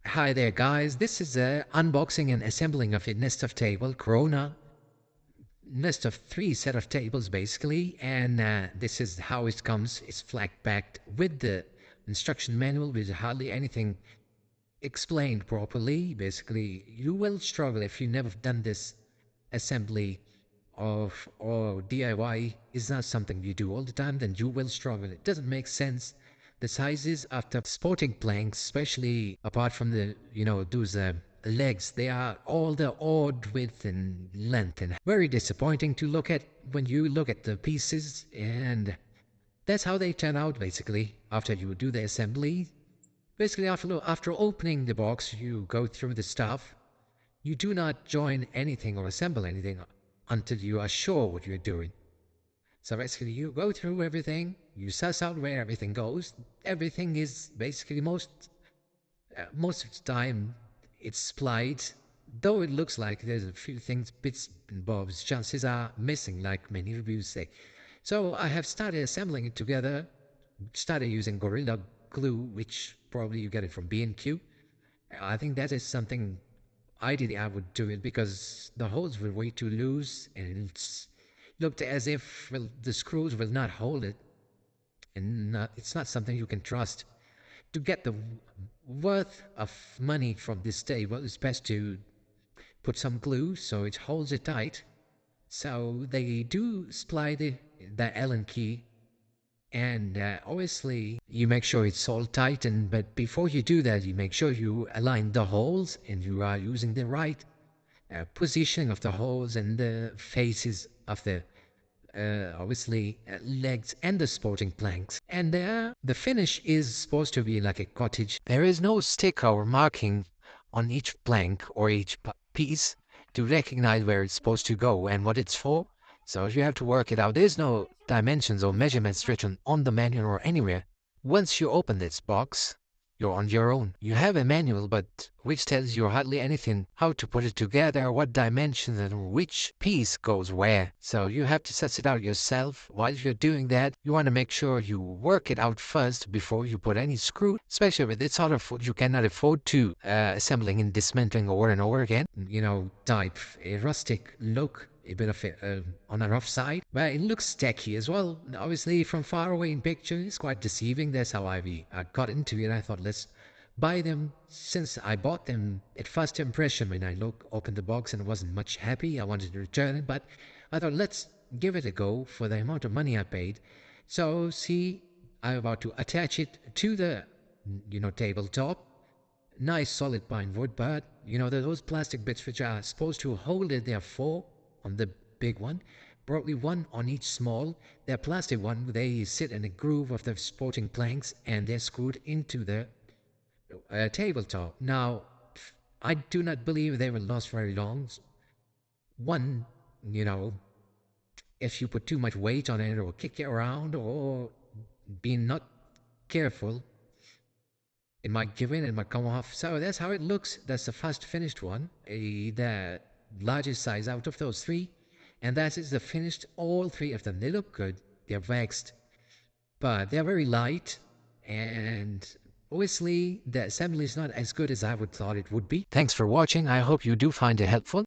Hi there guys, this is a unboxing and assembling of a nest of table Corona nest of three set of tables basically, and this is how it comes. It's flag packed with the instruction manual with hardly anything explained properly. Basically, you will struggle if you never done this assembly of or DIY is not something you do all the time, then you will struggle. It doesn't make sense. The sizes of the sporting planks, especially apart from the, those legs, they are all the odd width and length and very disappointing to look at when you look at the pieces. And that's how they turn out basically after you do the assembly. Basically, after opening the box, you go through the stuff. You do not join anything or assemble anything until you are sure what you're doing. So basically, you go through everything, you suss out where everything goes. Everything is basically most of the time it's supplied, though it looks like there's a few things, bits and bobs. Chances are missing, like many reviews say. So I have started assembling it together. Started using Gorilla Glue, which probably you get it from B&Q. I think that is something ideally I would do it because the holes were way too loose and it looked as if the screws will not hold it, and it's not something you can trust. To get the worth of money from this table, it's best to put some glue so it holds it tight. So they do supply the Allen key, and obviously you make sure it's all tight. And but before you do that, you make sure you align the holes and you are using the right positioning of the holes and the faces of the obviously legs and the sporting planks. And the finish is supposed to be like a cottage. There is no sticker or marking on each plank or each piece to recognize where it's supposed to go and what it's for. So you have to work it out. There's no dimensions or measurements written on the manual or anywhere. Once you open this box, you're on your own. You have a manual, but which tells you hardly anything how to put it together, what dimensions and which piece goes where. So you have to suss it out yourself. While you're doing that, you want to make sure you work it out first before you put any screw, especially with this sort of food you cannot afford to assembling and dismantling over and over again. Type a rustic look, a bit of on a rough side, but it looks tacky as well. Obviously, from far away in picture, it's quite deceiving. That's how I got into it. I thought, let's buy them. Since I bought them at first impression, when I opened the box and wasn't much happy, I wanted to return it, but I thought, let's give it a go for the amount of money I paid. So, see, I'm about to attach it to the, tabletop. Nice solid pine wood, but those plastic bits which are supposed to hold it, there are four on the big one, probably one on each small. They're plastic one, they sit in a groove of the sporting planks and they're screwed into the tabletop. Now, I do not believe they will last very long. One, you know, if you put too much weight on it or kick it around or be not careful, it might give in, it might come off. So that's how it looks. That's the first finished one, the largest size out of those three. And that is the finished, all three of them. They look good. They're waxed, but they're very light. And obviously, the assembly is not as good as I would thought it would be. Thanks for watching. I hope you do find it helpful.